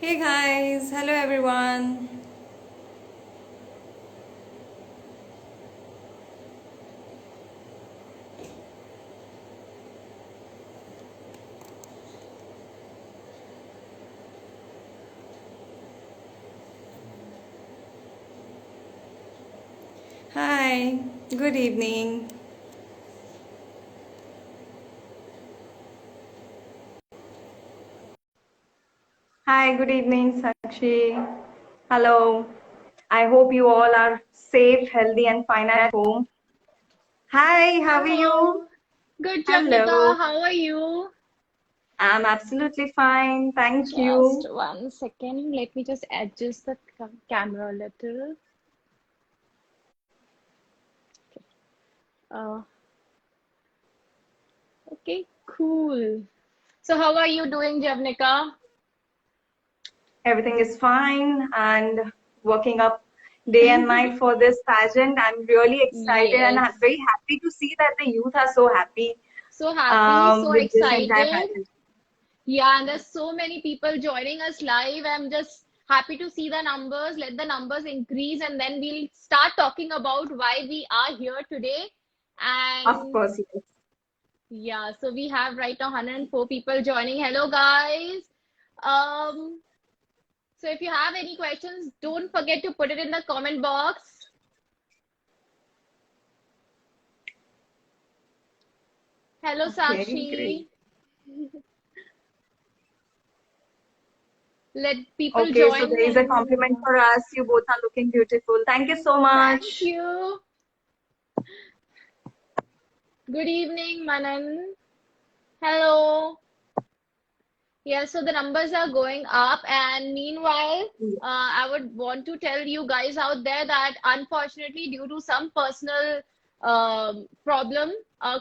Hey guys, hello everyone. Hi, good evening. Hi, good evening, Sakshi. Hello. I hope you all are safe, healthy, and fine at home. Hi, how are you? Hello. Good, Hello. Javnika. How are you? I'm absolutely fine. Thank Just you. 1 second. Let me just adjust the camera a little. Uh, okay, cool. So, how are you doing, Javnika? Everything is fine and working up day and night for this pageant. I'm really excited and I'm Yes. very happy to see that the youth are so happy So happy, so with this entire excited. pageant. Yeah, and there's so many people joining us live. I'm just happy to see the numbers. Let the numbers increase, and then we'll start talking about why we are here today. Of And course, yes. yeah, so we have right now 104 people joining. Hello, guys. Um, so if you have any questions, don't forget to put it in the comment box. Hello, Okay, great. Sakshi. Let people Okay, so join there is a and compliment for us. You both are looking beautiful. Thank you so thank much. you. Good evening, Manan. Hello. Yeah, so the numbers are going up, and meanwhile, I would want to tell you guys out there that unfortunately, due to some personal problem,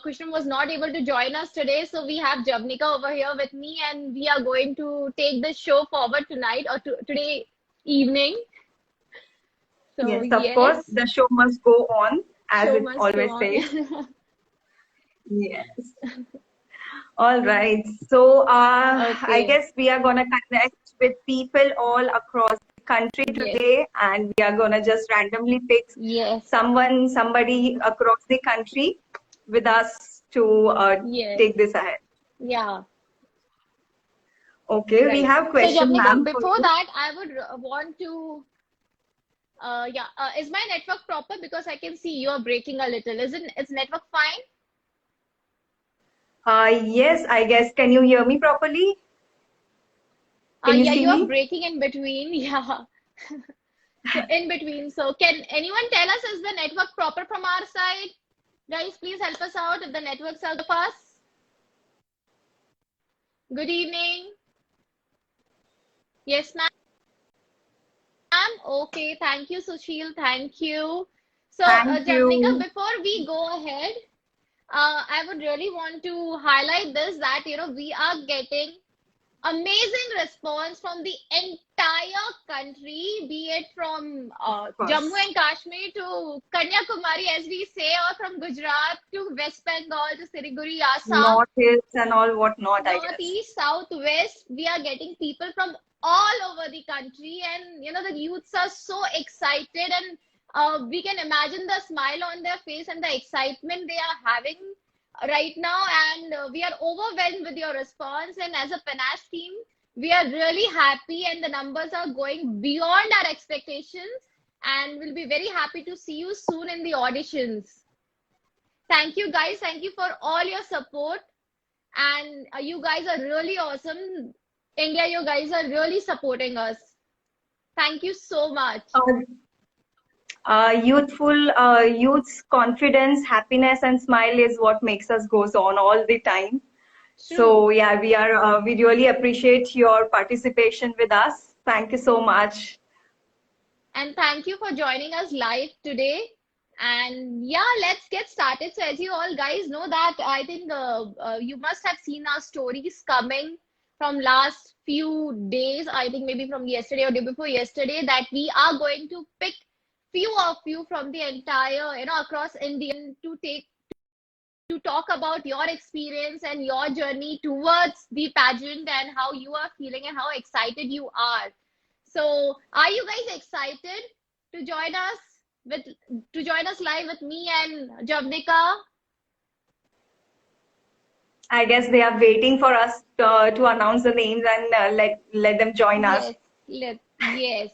Krishnan was not able to join us today. So we have Javnika over here with me, and we are going to take this show forward tonight or today evening. So Yes, of course, yes, the show must go on, as show it must go always on. says. Yes. All right. So, I Okay. guess we are gonna connect with people all across the country Yes. today, and we are gonna just randomly pick Yes. somebody across the country with us to Yes. take this ahead. Yeah. Okay, we Right. have So, question, Javnika, ma'am, for before you. that, I would want to, yeah, is my network proper? Because I can see you are breaking a little. Is network fine? Yes, I guess. Can you hear me properly? Can you Yeah, see you are me? breaking in between. Yeah. So, in between. So, can anyone tell us, is the network proper from our side? Guys, please help us out if the networks are good for us. Good evening. Yes, ma'am. Okay, thank you, Sushil. Thank you. So, Thank Javnika, you. before we go ahead, I would really want to highlight this that we are getting amazing response from the entire country, be it from Of Jammu course. and Kashmir to Kanyakumari, as we say, or from Gujarat to West Bengal to Siliguri, Assam, Northeast and all whatnot, I guess. northeast, south, west. We are getting people from all over the country, and the youths are so excited, and we can imagine the smile on their face and the excitement they are having right now. And we are overwhelmed with your response. And as a Panache team, we are really happy, and the numbers are going beyond our expectations. And we'll be very happy to see you soon in the auditions. Thank you, guys. Thank you for all your support, and you guys are really awesome. India, you guys are really supporting us. Thank you so much. Uh, youth's confidence, happiness, and smile is what makes us goes on all the time. True. So yeah, we really appreciate your participation with us. Thank you so much. And thank you for joining us live today. And yeah, let's get started. So, as you all guys know, that I think you must have seen our stories coming from last few days. I think maybe from yesterday or day before yesterday, that we are going to pick few of you from the entire, across India to take to talk about your experience and your journey towards the pageant and how you are feeling and how excited you are. So, are you guys excited to join us with to join us live with me and Javnika? I guess they are waiting for us to announce the names and let them join us. Yes.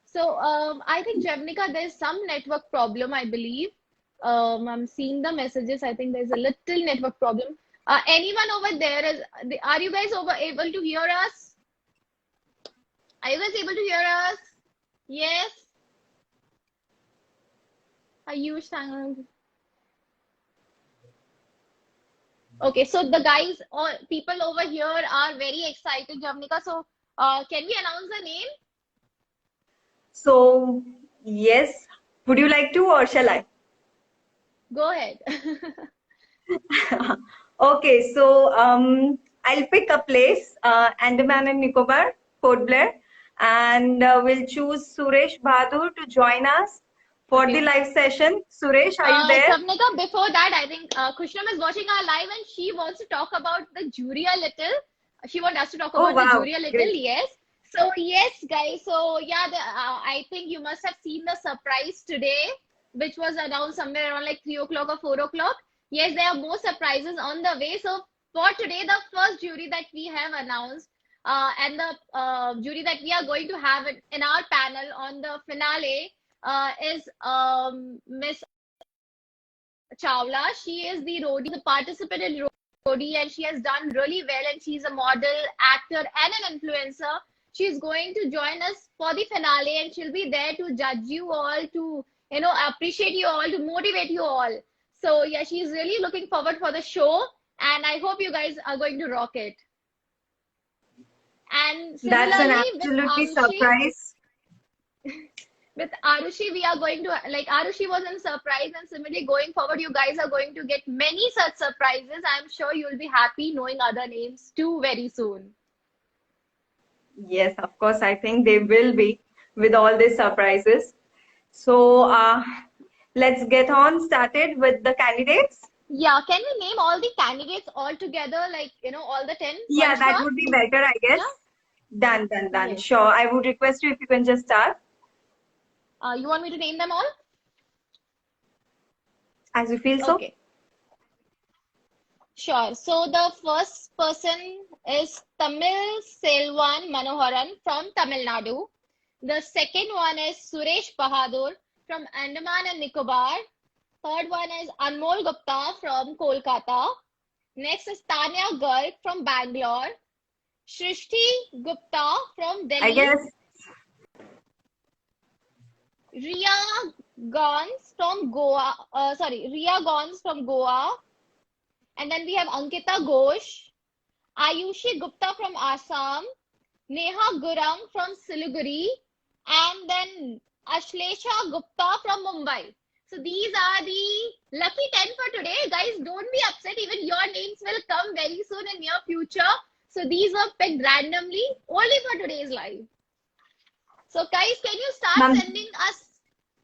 So, I think Javnika, there's some network problem, I believe. I'm seeing the messages. I think there's a little network problem. Anyone over there are you guys able to hear us? Are you guys able to hear us? Yes. Ayush, okay, so the guys or people over here are very excited, Javnika. So, can we announce the name? So, yes, would you like to or shall I? Go ahead. Okay, so I'll pick a place, Andaman and Nicobar, Port Blair, and we'll choose Suresh Bahadur to join us for the Okay. live session. Suresh, are you there? Javnika, before that, I think Kushnam is watching our live and she wants to talk about the jury a little. She wants us to talk Oh, about the wow, jury a little, great. yes. So, yes, guys. So, yeah, I think you must have seen the surprise today, which was announced somewhere around like 3 o'clock or 4 o'clock. Yes, there are more surprises on the way. So, for today, the first jury that we have announced and the jury that we are going to have in our panel on the finale is Miss Chawla. She is the roadie, the participant in roadie, and she has done really well. And she's a model, actor, and an influencer. She's going to join us for the finale, and she'll be there to judge you all, to appreciate you all, to motivate you all. So yeah, she's really looking forward for the show, and I hope you guys are going to rock it. And That's an similarly with absolutely Arushi. surprise. With Arushi, we are going to like Arushi was in surprise, and similarly going forward, you guys are going to get many such surprises. I'm sure you'll be happy knowing other names too very soon. Yes, of course, I think they will be with all these surprises. So let's get on started with the candidates. Yeah, can we name all the candidates all together, like all the 10 Yeah, one that shot? would be better, I guess. Yeah. Done, done, done. Yes. Sure. I would request you if you can just start You want me to name them all? as you feel so. Okay. Sure. So the first person is Tamil Selvan Manoharan from Tamil Nadu. The second one is Suresh Bahadur from Andaman and Nicobar. Third one is Anmol Gupta from Kolkata. Next is Tanya Garg from Bangalore. Shrishti Gupta from I Delhi. guess. Ria Gons from Goa. Ria Gons from Goa. And then we have Ankita Ghosh, Ayushi Gupta from Assam, Neha Gurung from Siliguri, and then Ashlesha Gupta from Mumbai. So these are the lucky 10 for today. Guys, don't be upset. Even your names will come very soon in near future. So these were picked randomly only for today's live. So guys, can you start sending us?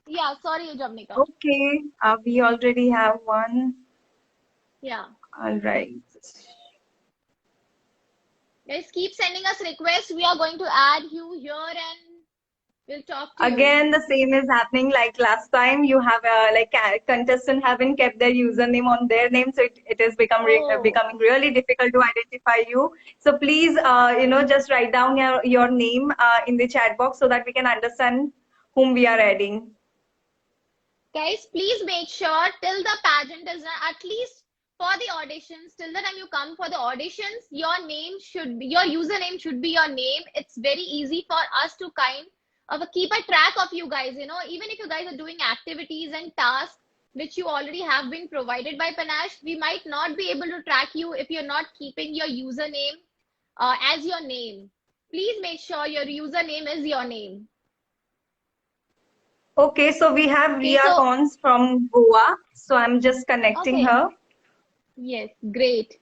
Yeah, sorry, Javnika. Okay, we already have one. Yeah. All right. Guys, keep sending us requests. We are going to add you here and we'll talk to you. Again, the same is happening like last time. You have contestant haven't kept their username on their name, so it is becoming really difficult to identify you. So please, just write down your name in the chat box so that we can understand whom we are adding. Guys, please make sure till the pageant is done, at least for the auditions, till the time you come for the auditions, your username should be your name. It's very easy for us to keep a track of you guys, even if you guys are doing activities and tasks which you already have been provided by Panache, we might not be able to track you if you're not keeping your username as your name. Please make sure your username is your name. Okay, so we have Ria Gons from Goa. So I'm just connecting her. Yes, great.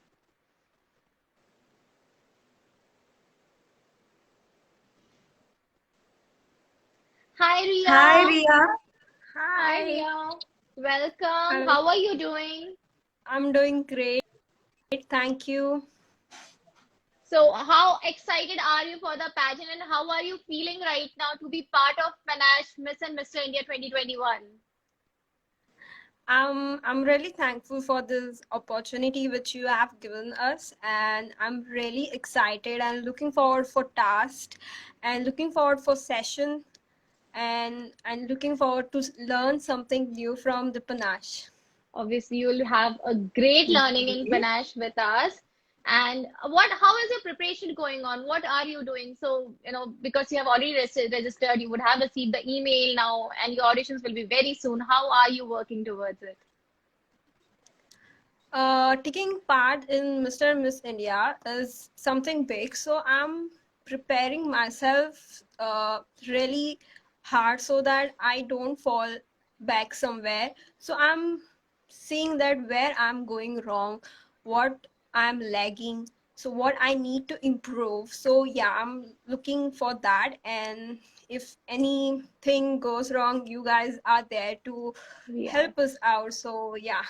Hi, Ria. Hi, Ria. Hi, Ria. Welcome. How are you doing? I'm doing great. Thank you. So, how excited are you for the pageant and how are you feeling right now to be part of Panache Miss and Mr. India 2021? I'm really thankful for this opportunity which you have given us, and I'm really excited and looking forward for task and looking forward for session and looking forward to learn something new from the Panache. Obviously, you'll have a great learning in Okay. Panache with us. And how is your preparation going on? What are you doing? So, because you have already registered, you would have received the email now, and your auditions will be very soon. How are you working towards it? Taking part in Mr. and Miss India is something big, so I'm preparing myself really hard so that I don't fall back somewhere. So I'm seeing that where I'm going wrong, what I'm lagging, so what I need to improve. So yeah, I'm looking for that, and if anything goes wrong, you guys are there to Yeah. help us out. So yeah.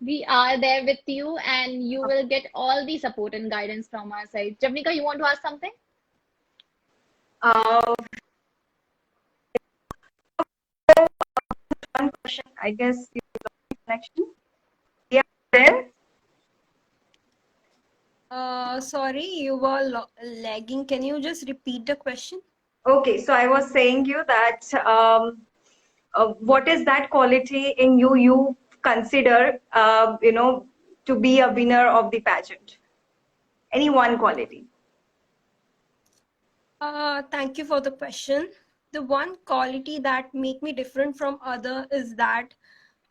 We are there with you, and you will get all the support and guidance from our side. Javnika, you want to ask something? Uh, One question. I guess you lost connection. Yeah, there. Sorry, you were lagging. Can you just repeat the question? Okay, so I was saying you that what is that quality in you consider to be a winner of the pageant? Any one quality? Thank you for the question. The one quality that make me different from other is that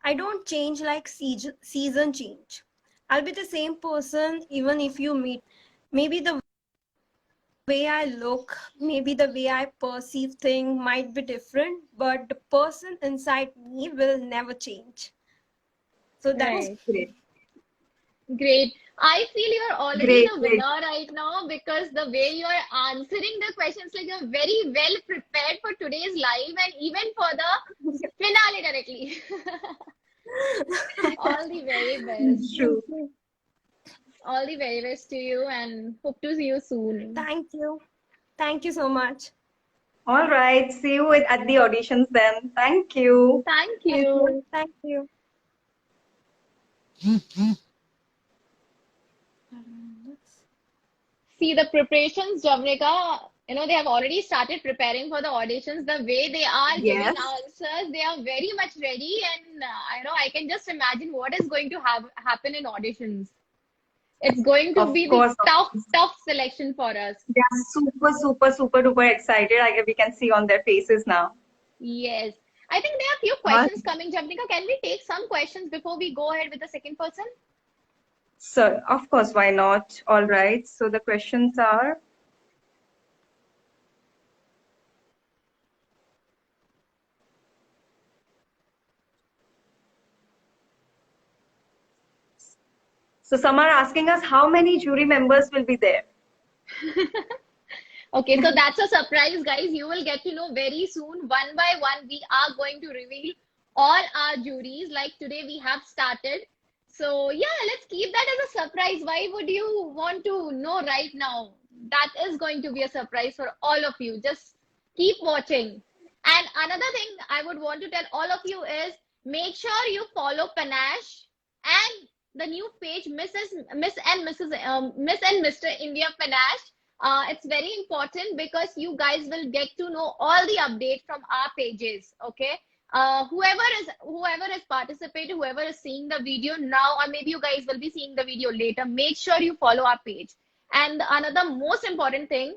I don't change like season change. I'll be the same person even if you meet. Maybe the way I look, maybe the way I perceive thing might be different, but the person inside me will never change. So that's Right. Great, Great. I feel you're already great, the great. winner right now because the way you're answering the questions, like you're very well prepared for today's live and even for the finale directly. All the very best. True. All the very best to you and hope to see you soon. thank you. Thank you so much. All right. See you at the auditions then. Thank you. Thank Thank you. you. Thank you. See the preparations, Javnika, they have already started preparing for the auditions. The way they are giving Yes, answers, they are very much ready, and I can just imagine what is going to have happen in auditions. It's going to of be the course. Of tough, course. tough selection for us. They are super, super, super duper excited. We can see on their faces now. Yes. I think there are a few All questions coming, Javnika. Can we take some questions before we go ahead with the second person? So, of course, why not? All right. So the questions are, so some are asking us how many jury members will be there. Okay, so that's a surprise, guys. You will get to know very soon. One by one, we are going to reveal all our juries. Like today, we have started. So, yeah, let's keep that as a surprise. Why would you want to know right now? That is going to be a surprise for all of you. Just keep watching. And another thing I would want to tell all of you is make sure you follow Panache and the new page, Miss and Mr. India Panache. It's very important because you guys will get to know all the updates from our pages. Okay. Whoever is participating, whoever is seeing the video now, or maybe you guys will be seeing the video later, make sure you follow our page. And another most important thing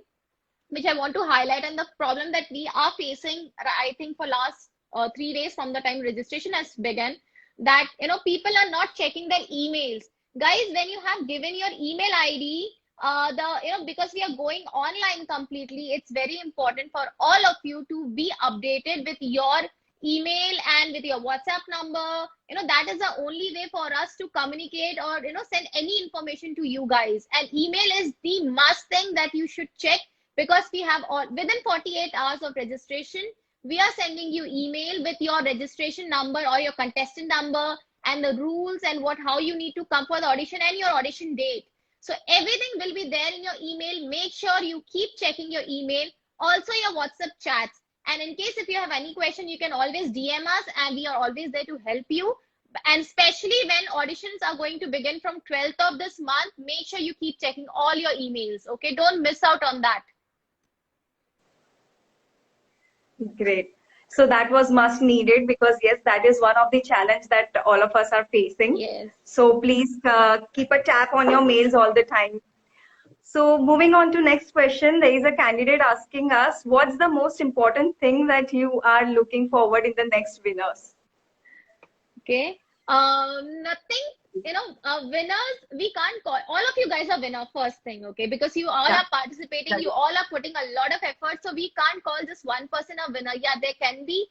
which I want to highlight, and the problem that we are facing, I think for last 3 days from the time registration has begun, that people are not checking their emails. Guys, when you have given your email ID, because we are going online completely, it's very important for all of you to be updated with your email and with your WhatsApp number. That is the only way for us to communicate or send any information to you guys. And email is the must thing that you should check because we have all within 48 hours of registration, we are sending you email with your registration number or your contestant number and the rules and how you need to come for the audition and your audition date. So everything will be there in your email. Make sure you keep checking your email, also your WhatsApp chats. And in case if you have any question, you can always DM us and we are always there to help you. And especially when auditions are going to begin from 12th of this month, make sure you keep checking all your emails. Okay, don't miss out on that. Great. So that was must needed, because yes, that is one of the challenge that all of us are facing. Yes. So please keep a tap on your mails all the time. So moving on to next question, there is a candidate asking us, what's the most important thing that you are looking forward in the next winners? Okay. Nothing, winners, we can't call, all of you guys are winner first thing, okay? Because you all are participating, you all are putting a lot of effort. So we can't call just one person a winner. Yeah, there can be,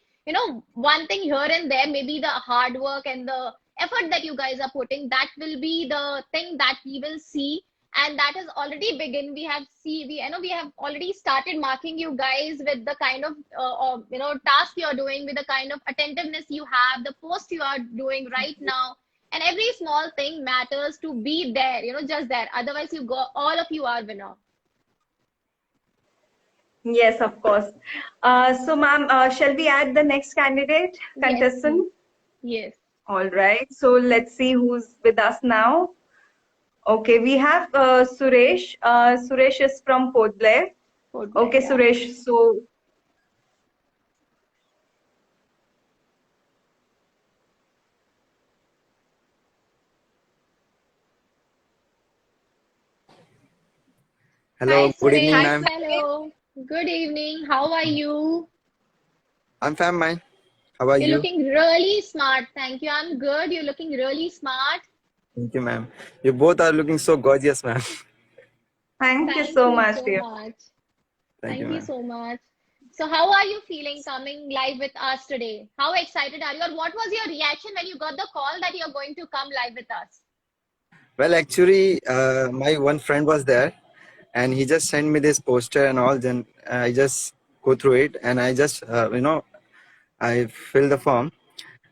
one thing here and there, maybe the hard work and the effort that you guys are putting, that will be the thing that we will see. And that has already begun. We have already started marking you guys with the kind of task you are doing, with the kind of attentiveness you have, the post you are doing right now, and every small thing matters to be there, just there. Otherwise, all of you are winner. Yes, of course. So ma'am, shall we add the next candidate, contestant? Yes. All right. So let's see who's with us now. Okay, we have Suresh. Suresh is from Port Blair. Okay, yeah. Suresh. So, hello. Hi, good evening, Suresh. ma'am. Hello. Good evening. How are you? I'm fine, ma'am. How are You're you? looking really smart. Thank you. I'm good. You're looking really smart. Thank you, ma'am. You both are looking so gorgeous, ma'am. Thank you so much, dear. Thank you so much. So how are you feeling coming live with us today? How excited are you? Or what was your reaction when you got the call that you're going to come live with us? Well, actually, my one friend was there and he just sent me this poster and all. Then I just go through it and I just, I fill the form.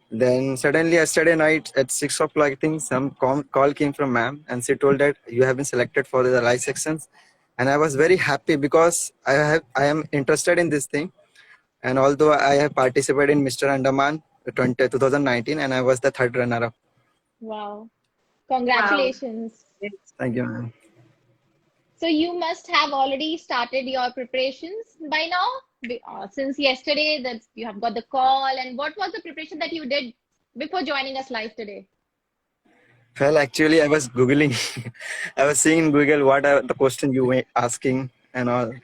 Then suddenly yesterday night at 6 o'clock, I think some call came from ma'am and she told that you have been selected for the live sections. And I was very happy because I am interested in this thing. And although I have participated in Mr. Andaman 2019 and I was the third runner-up. Wow. Congratulations. Wow. Thank you, ma'am. So you must have already started your preparations by now, since yesterday that you have got the call. And what was the preparation that you did before joining us live today? Well, actually, I was Googling. I was seeing in Google what are the questions you were asking and all.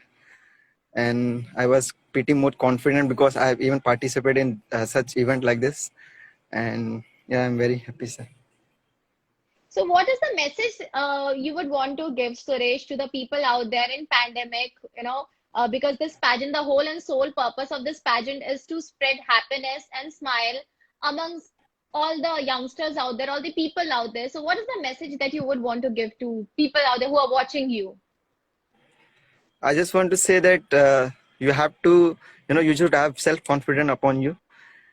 And I was pretty more confident because I have even participated in such event like this. And yeah, I'm very happy, sir. So what is the message you would want to give, Suresh, to the people out there in pandemic, because this pageant, the whole and sole purpose of this pageant is to spread happiness and smile amongst all the youngsters out there, all the people out there. So what is the message that you would want to give to people out there who are watching you? I just want to say that you have to, you should have self-confidence upon you.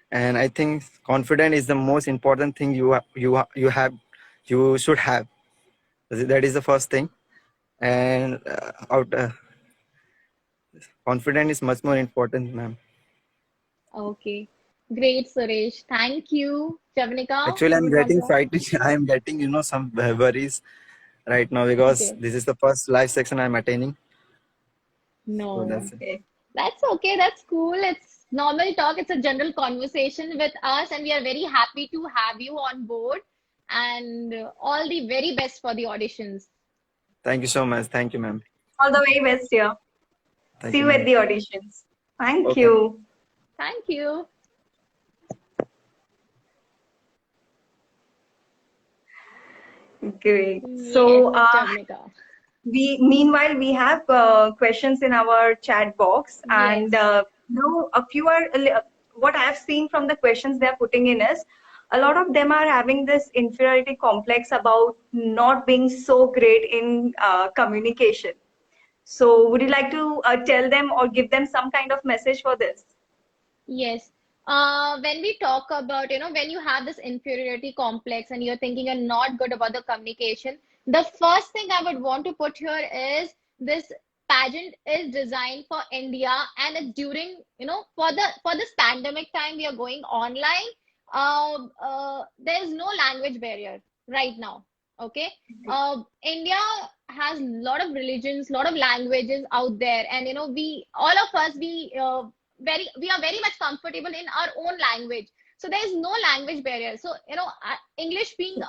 And I think confidence is the most important thing you should have. That is the first thing. And confidence is much more important, ma'am. Okay. Great, Suresh. Thank you. Javanika? Actually, I'm getting frightened. I'm getting, some worries right now because this is the first live section I'm attending. No. So that's it. That's okay. That's cool. It's normal talk. It's a general conversation with us, and we are very happy to have you on board. And all the very best for the auditions. Thank you so much. Thank you, ma'am. All the very best, dear. See you at the auditions. Thank you. Thank you. Great. So, Javanika. meanwhile, we have questions in our chat box, and a few are what I have seen from the questions they are putting in is a lot of them are having this inferiority complex about not being so great in communication. So, would you like to tell them or give them some kind of message for this? Yes. When we talk about, when you have this inferiority complex and you're thinking you're not good about the communication, the first thing I would want to put here is this pageant is designed for India, and it's during, for this pandemic time we are going online. There is no language barrier right now. Okay. India has a lot of religions, a lot of languages out there, and we all of us we are very much comfortable in our own language, so there is no language barrier. So English being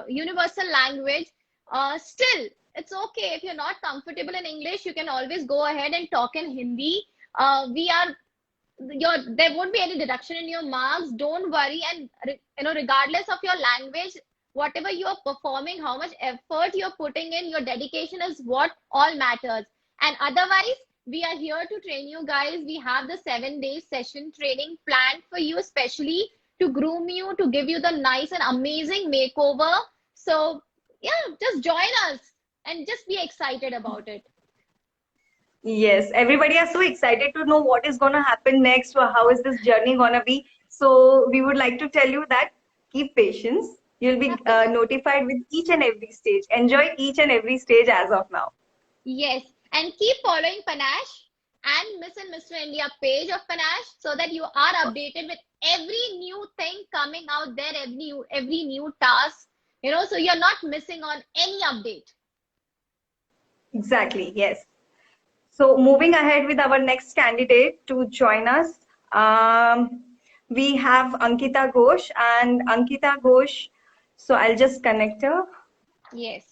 universal language, still it's okay if you're not comfortable in English, you can always go ahead and talk in Hindi. We are there won't be any deduction in your marks, don't worry. And regardless of your language, whatever you are performing, how much effort you're putting in, your dedication is what all matters. And otherwise, we are here to train you guys. We have the 7 day session training planned for you, especially to groom you, to give you the nice and amazing makeover. So yeah, just join us and just be excited about it. Yes, everybody are so excited to know what is going to happen next, or how is this journey going to be. So we would like to tell you that keep patience. You'll be notified with each and every stage. Enjoy each and every stage as of now. Yes, and keep following Panache and Miss and Mr. India page of Panache, so that you are updated with every new thing coming out there, every new task, so you're not missing on any update. Exactly, yes. So moving ahead with our next candidate to join us, we have Ankita Ghosh, and Ankita Ghosh, so I'll just connect her. Yes.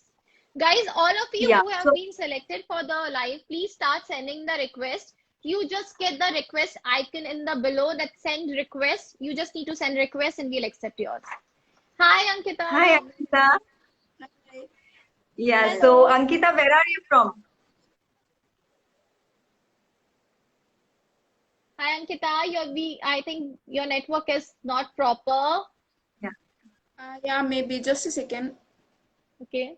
Guys, all of you Yeah, who have been selected for the live, please start sending the request. You just get the request icon in the below that send request. You just need to send request and we'll accept yours. Hi, Ankita. Hi, Ankita. Yeah, Hello. so Ankita, where are you from? Hi, Ankita. I think your network is not proper. Yeah. Yeah, maybe just a second. Okay.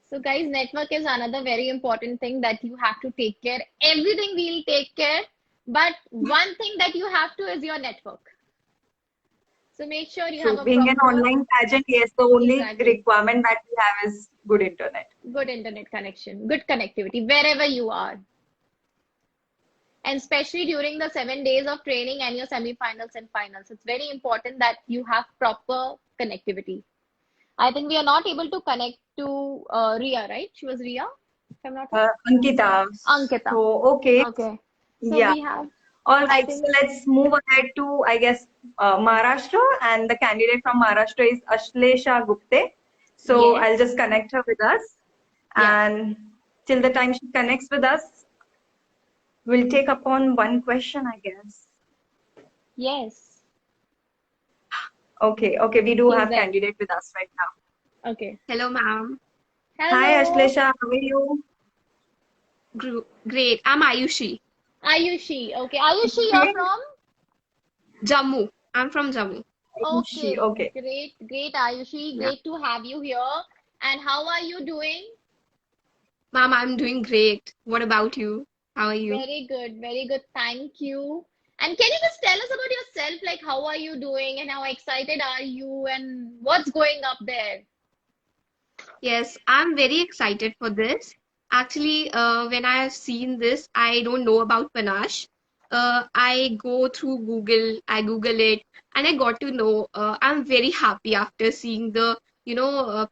So guys, network is another very important thing that you have to take care. Everything we'll take care, but one thing that you have to is your network. So make sure you have a being proper, an online pageant, yes, the only Exactly. requirement that we have is good internet. good internet connection, good connectivity wherever you are. And especially during the 7 days of training and your semi-finals and finals, it's very important that you have proper connectivity. I think we are not able to connect to Ria, right? She was Ria, if I'm not wrong. Ankita. Ankita. So, okay. Okay. So Yeah. we have, All I right. think, So let's move ahead to, I guess, Maharashtra. And the candidate from Maharashtra is Ashlesha Gupte. So Yes. I'll just connect her with us. Yeah. And till the time she connects with us, we'll take upon one question, I guess. Yes. Okay. Okay. We do She's have there. candidate with us right now. Okay. Hello, ma'am. Hello. Hi, Ashlesha. How are you? Great. I'm Ayushi. Ayushi. Okay. Ayushi, you're from? Jammu. I'm from Jammu. Okay. Okay. Great, Ayushi. Yeah. Great to have you here. And how are you doing? Ma'am, I'm doing great. What about you? How are you? Very good. Very good. Thank you. And can you just tell us about yourself? Like, how are you doing and how excited are you and what's going up there? Yes, I'm very excited for this. Actually, when I have seen this, I don't know about Panache. I go through Google, I Google it, and I got to know. I'm very happy after seeing the,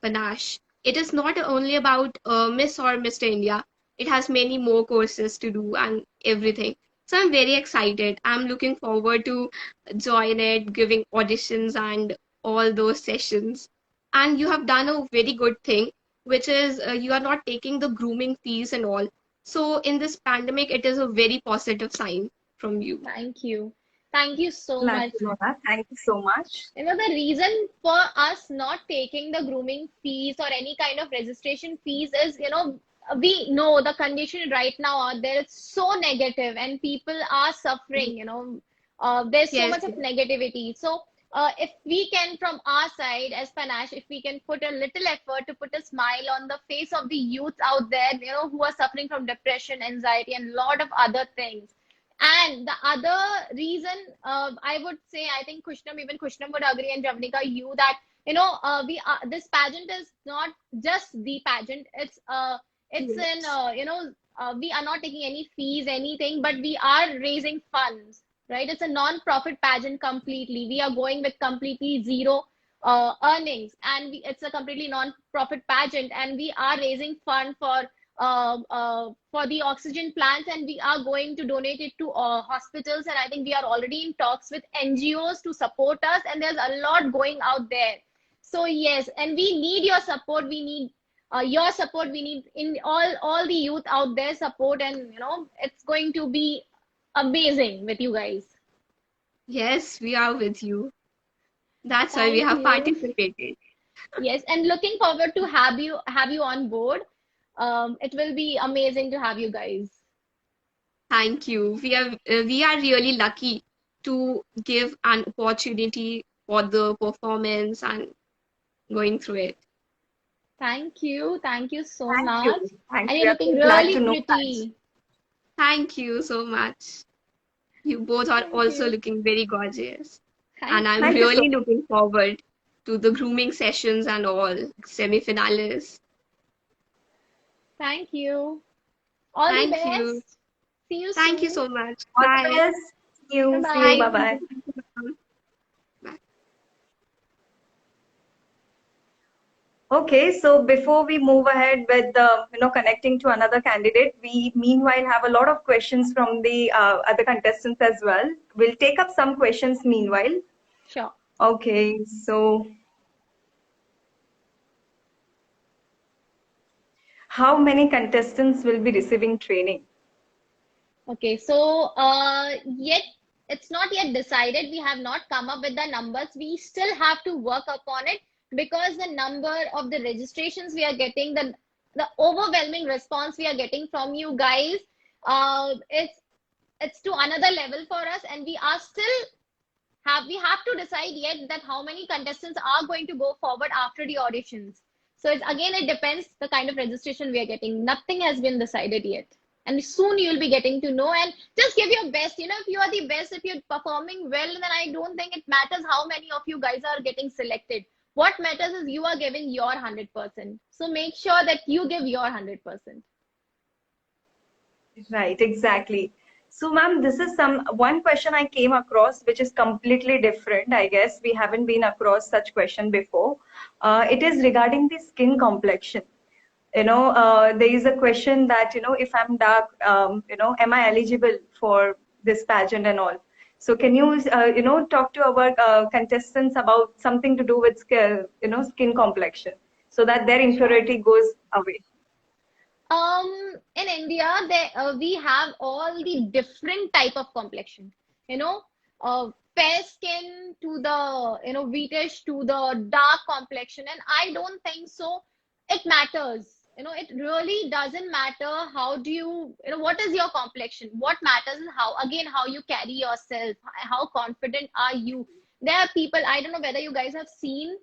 Panache. It is not only about Miss or Mr. India. It has many more courses to do and everything. So I'm very excited. I'm looking forward to join it, giving auditions and all those sessions. And you have done a very good thing, which is you are not taking the grooming fees and all. So in this pandemic, it is a very positive sign from you. Thank you. Thank you so Glad much. to know that. Thank you so much. The reason for us not taking the grooming fees or any kind of registration fees is, we know the condition right now out there is so negative and people are suffering, there's so Yes, much of negativity. So if we can, from our side as Panache, if we can put a little effort to put a smile on the face of the youth out there, who are suffering from depression, anxiety, and a lot of other things. And the other reason, I would say, I think even Kushnam would agree, and Ravnika, you, that this pageant is not just the pageant. It's Yes. we are not taking any fees, anything, but we are raising funds, right? It's a non-profit pageant completely. We are going with completely zero earnings, and it's a completely non-profit pageant, and we are raising fund for the oxygen plants, and we are going to donate it to hospitals. And I think we are already in talks with NGOs to support us, and there's a lot going out there. So yes, and we need your support. We need your support. We need in all the youth out there support, and it's going to be amazing with you guys. Yes, we are with you. That's why we Thank have you. participated. Yes, and looking forward to have you on board. It will be amazing to have you guys. Thank you. We are really lucky to give an opportunity for the performance and going through it. Thank you. Thank you so Thank much. you. Thank And you. you're I'm looking glad really to know that. pretty. Thank you so much. You both are Thank also you. looking very gorgeous. Thank And I'm Thank you so really much. looking forward to the grooming sessions and all, semi-finalists. Thank you. All the Thank you. best. See you Thank you soon. so much. All the Bye. best. See you. See you. Bye-bye. Bye bye. Bye. Okay, so before we move ahead with connecting to another candidate, we meanwhile have a lot of questions from the other contestants as well. We'll take up some questions meanwhile. Sure. Okay, so how many contestants will be receiving training? Okay, so yet it's not yet decided. We have not come up with the numbers. We still have to work upon it, because the number of the registrations we are getting, the overwhelming response we are getting from you guys, it's to another level for us, and we are still we have to decide yet that how many contestants are going to go forward after the auditions. So it depends the kind of registration we are getting. Nothing has been decided yet. And soon you'll be getting to know, and just give your best. If you are the best, if you're performing well, then I don't think it matters how many of you guys are getting selected. What matters is you are giving your 100%. So make sure that you give your 100%. Right, exactly. So, ma'am, this is one question I came across, which is completely different. I guess we haven't been across such question before. It is regarding the skin complexion. There is a question that, if I'm dark, am I eligible for this pageant and all? So can you, talk to our contestants about something to do with skin complexion, so that their impurity goes away? In India, we have all the different type of complexion. Fair skin to the wheatish to the dark complexion, and I don't think so. It matters. It really doesn't matter how do what is your complexion. What matters is how you carry yourself. How confident are you? There are people. I don't know whether you guys have seen.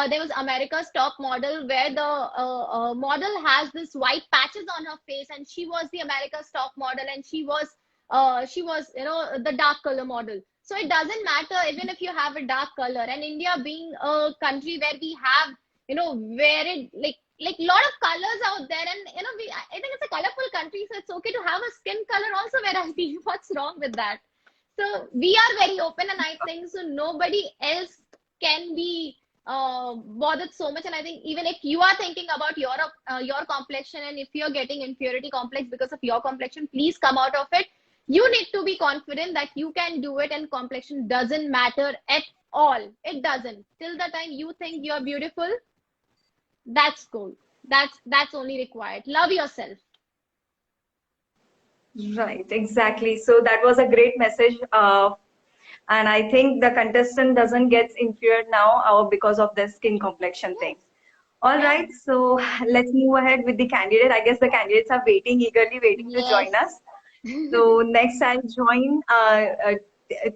There was America's Top Model, where the model has this white patches on her face, and she was the America's Top Model, and she was the dark color model. So it doesn't matter even if you have a dark color. And India being a country where we have varied, like lot of colors out there, and I think it's a colorful country, so it's okay to have a skin color also variety. What's wrong with that? So we are very open, and I think so nobody else can be bothered so much. And I think even if you are thinking about your complexion, and if you're getting inferiority complex because of your complexion, please come out of it. You need to be confident that you can do it, and complexion doesn't matter at all. It doesn't. Till the time you think you're beautiful, that's cool. That's only required. Love yourself. Right, exactly. So that was a great message. And I think the contestant doesn't get inferior now because of the skin complexion thing. All right, so let's move ahead with the candidate. I guess the candidates are eagerly waiting to join us. So next I'll join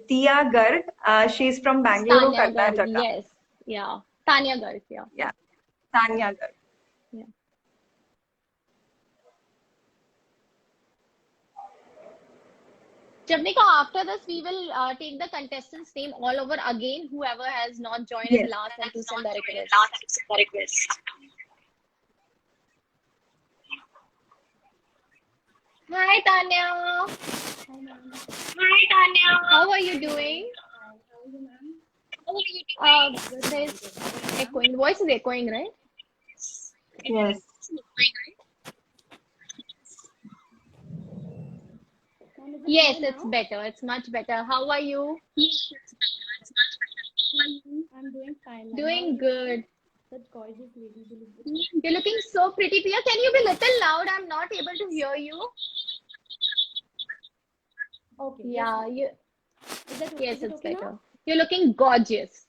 Tia Garg. She's from Bangalore, Tanya Garg, Karnataka. yes. Yeah. Tanya Garg, yeah. Yeah, Tanya Garg. Yeah. Javnika, after this, we will take the contestants' name all over again, whoever has not joined in Yes. last and to send the request. Hi, Tanya. Hi, Tanya. How are you doing? There's echoing. The voice is echoing, right? Yes. Yes, it's better. It's much better. How are you? I'm doing fine. Doing good. Such gorgeous lady. You're looking so pretty, Priya. Can you be a little loud? I'm not able to hear you. Okay. Yeah, you. Is that Yes, is it it's okay better. now? You're looking gorgeous.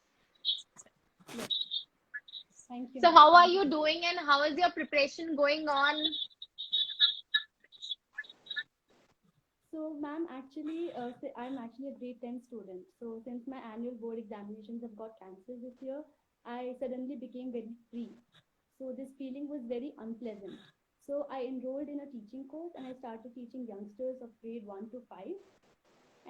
Thank you. So, how are you doing, and how is your preparation going on? So, ma'am, actually, I'm actually a grade 10 student. So, since my annual board examinations have got cancelled this year, I suddenly became very free. So, this feeling was very unpleasant. So, I enrolled in a teaching course and I started teaching youngsters of grade 1 to 5.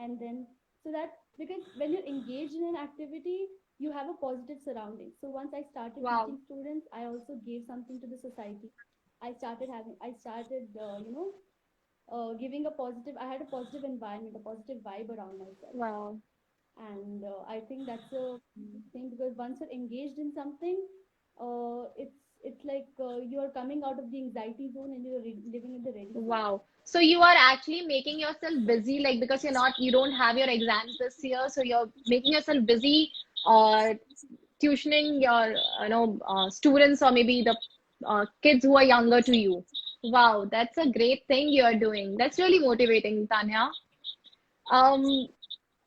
And then, so that because when you're engaged in an activity, you have a positive surrounding. So, once I started Wow. teaching students, I also gave something to the society. I started, giving a positive, I had a positive environment, a positive vibe around myself. Wow. And I think that's a thing because once you're engaged in something, it's like you're coming out of the anxiety zone and you're living in the ready zone. Wow. So you are actually making yourself busy, like because you don't have your exams this year, so you're making yourself busy, tuitioning your, students or maybe the kids who are younger to you. Wow, that's a great thing you're doing. That's really motivating, Tanya. Um,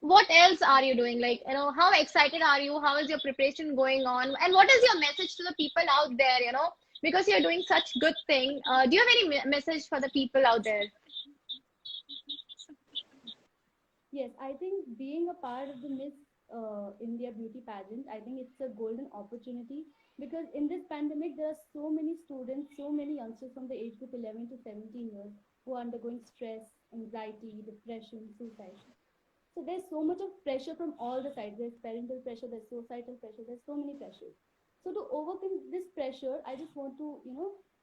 what else are you doing? Like, how excited are you? How is your preparation going on? And what is your message to the people out there, because you're doing such good thing. Do you have any message for the people out there? Yes, I think being a part of the Miss India beauty pageant, I think it's a golden opportunity because in this pandemic, there are so many students, so many youngsters from the age group 11 to 17 years who are undergoing stress, anxiety, depression, suicide. So there's so much of pressure from all the sides. There's parental pressure, there's societal pressure, there's so many pressures. So to overcome this pressure, I just want to,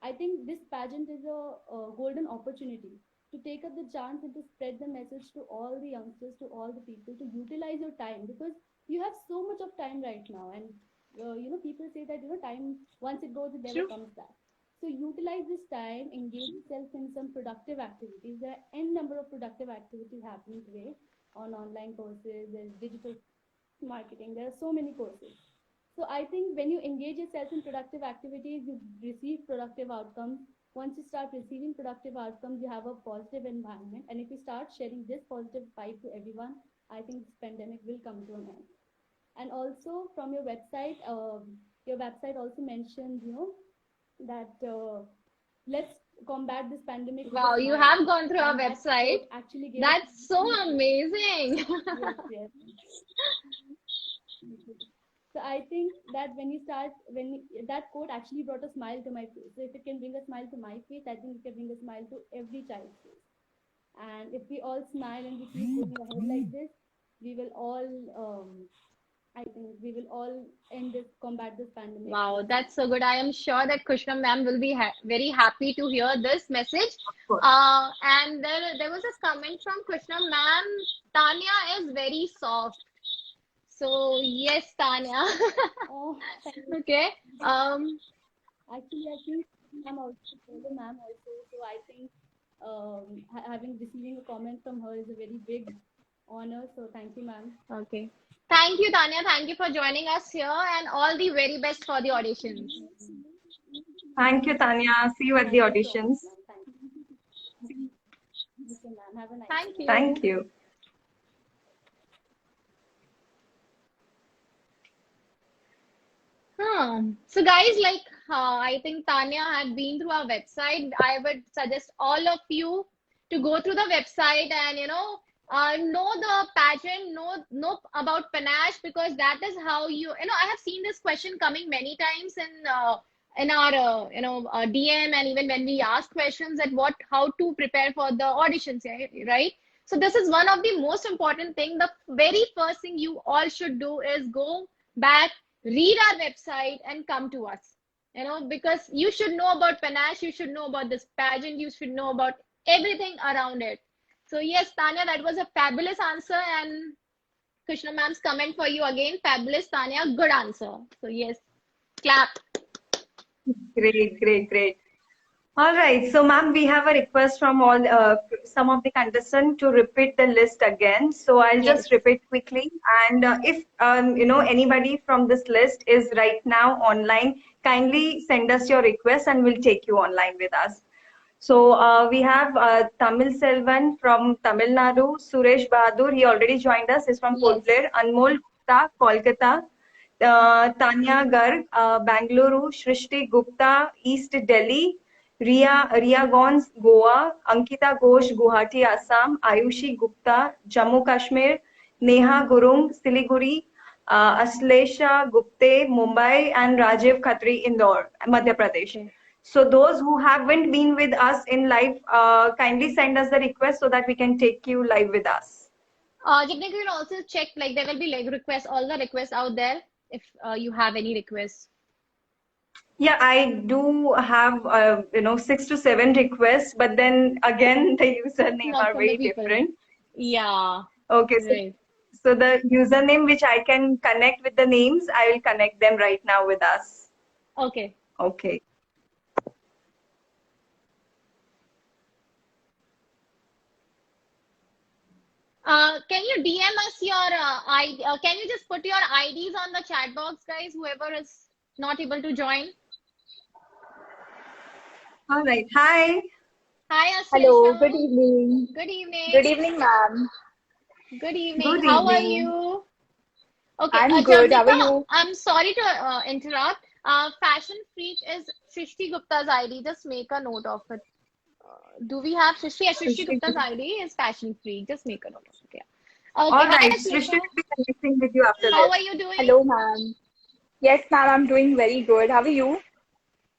I think this pageant is a golden opportunity to take up the chance and to spread the message to all the youngsters, to all the people, to utilize your time because you have so much of time right now. And, people say that, time, once it goes, it never comes back. So utilize this time, engage yourself in some productive activities. There are n number of productive activities happening today on online courses, there's digital marketing, there are so many courses. So I think when you engage yourself in productive activities, you receive productive outcomes. Once you start receiving productive outcomes, you have a positive environment. And if you start sharing this positive vibe to everyone, I think this pandemic will come to an end. And also from your website also mentions, that let's combat this pandemic. Wow, you have gone through our And that website. actually gave That's so amazing. yes, yes. So I think that that quote actually brought a smile to my face. So if it can bring a smile to my face, I think it can bring a smile to every child's face. And if we all smile and we keep going ahead like this, we will all, I think we will all combat this pandemic. Wow, that's so good. I am sure that Kushna ma'am will be very happy to hear this message. And there was a comment from Kushna ma'am. Tanya is very soft. So yes, Tanya. Oh, Okay. actually, I think ma'am also. So I think receiving a comment from her is a very big honor. So thank you, ma'am. Okay. Thank you, Tanya. Thank you for joining us here and all the very best for the auditions. Thank you, Tanya. See you at the Thank you so auditions. much, ma'am. Thank you. Okay, ma'am. Have a nice Thank day. you. Thank you. So guys, like I think Tanya had been through our website. I would suggest all of you to go through the website and know the pageant, know about panache, because that is how I have seen this question coming many times in our DM, and even when we ask questions that how to prepare for the auditions, right? So this is one of the most important thing. The very first thing you all should do is go back, read our website, and come to us. Because you should know about panache, you should know about this pageant, you should know about everything around it. So yes, Tanya, that was a fabulous answer, and Krishna ma'am's comment for you again, fabulous, Tanya, good answer. So yes, clap. Great, great, great. All right. So, ma'am, we have a request from all some of the contestants to repeat the list again. So I'll Yes. just repeat quickly. And if anybody from this list is right now online, kindly send us your request, and we'll take you online with us. So we have Tamil Selvan from Tamil Nadu, Suresh Bahadur, he already joined us, is from Port Yes. Blair, Anmol Gupta, Kolkata, Tanya Garg, Bangalore, Shrishti Gupta, East Delhi, Ria Gons, Goa, Ankita Ghosh, Guwahati, Assam, Ayushi Gupta, Jammu Kashmir, Neha Gurung, Siliguri, Aslesha Gupte, Mumbai, and Rajiv Khatri, Indore, Madhya Pradesh. Okay. So those who haven't been with us in live, kindly send us the request so that we can take you live with us. Jagnik, you can also check, like there will be like requests, all the requests out there if you have any requests. Yeah, I do have 6 to 7 requests, but then again the username Not are from the very people. different. Yeah. Okay, Right. so the username which I can connect with the names, I will connect them right now with us. Okay. Okay. Can you DM us your ID? Can you just put your IDs on the chat box, guys? Whoever is not able to join. All right. Hi. Hi, Hello, Aslesha. good evening. Good Good evening. evening, ma'am. Good evening. Good How are evening. you? Okay, I'm good. How are Javnika, you? I'm sorry to interrupt. Fashion Freak is Shrishti Gupta's ID. Just make a note of it. Do we have Shrishti? Yeah, Shrishti Gupta's ID is Fashion Freak. Just make a note of it. Yeah. Okay. All Hi, right. Srishti Aslesha. will be connecting with you after How this. are you doing? Hello, ma'am. Yes, ma'am, I'm doing very good. How are you?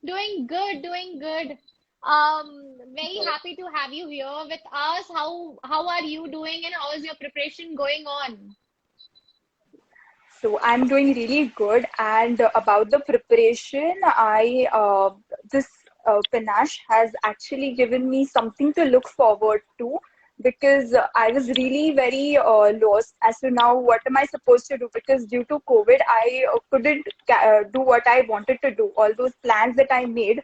Doing good, doing good. Very Good. happy to have you here with us. How are you doing, and how is your preparation going on? So I'm doing really good. And about the preparation, I this panache has actually given me something to look forward to because I was really very lost as to now what am I supposed to do because due to COVID I couldn't do what I wanted to do. All those plans that I made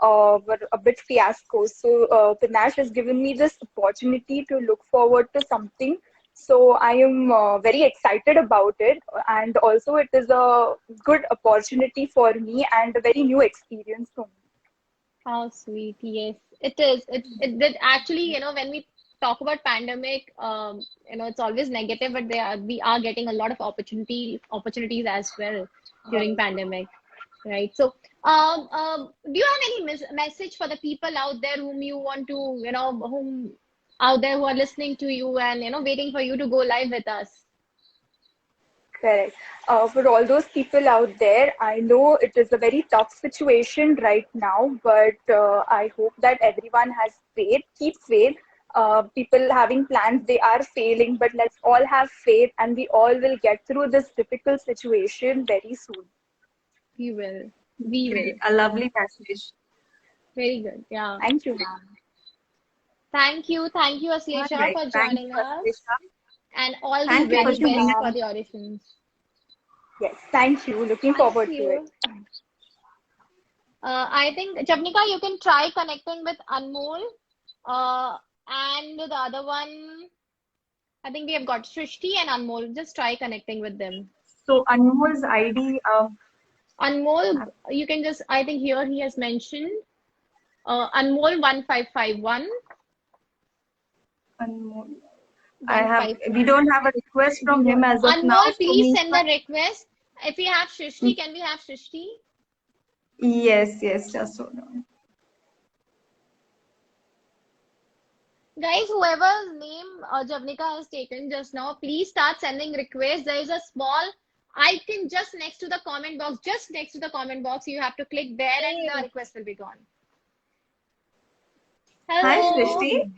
were a bit fiasco. So panache has given me this opportunity to look forward to something, so I am very excited about it, and also it is a good opportunity for me and a very new experience for me. How sweet. Yes, it is. It did actually, when we talk about pandemic, it's always negative, but we are getting a lot of opportunities as well during pandemic, right? So, do you have any message for the people out there whom you want to, whom out there who are listening to you and waiting for you to go live with us? Correct. For all those people out there, I know it is a very tough situation right now, but I hope that everyone has faith, keep faith. People having plans, they are failing, but let's all have faith and we all will get through this difficult situation very soon. We will. We Great. will. A lovely message. Very good. Yeah. Thank you, ma'am. Thank you, All Aslesha, right. for Thank joining you, us, Aslisha. and all the Thank you for very Thank you, tuning best in. for ma'am. the auditions. Yes, thank you. Looking Thank forward to it. you. I think, Javnika, you can try connecting with Anmol. And the other one, I think we have got Shrishti and Anmol. Just try connecting with them. So Anmol's ID, Anmol, you can just, I think here he has mentioned Anmol 1551. Anmol. We 155. don't have a request We from him don't. as of now. Anmol, So please send the meanwhile, request. If we have Shrishti, can we have Shrishti? yes, just hold on. Guys, whoever's name Javnika has taken just now, please start sending requests. There is a small icon just next to the comment box. Just next to the comment box, you have to click there and the request will be gone. Hi, Hello. Srishti.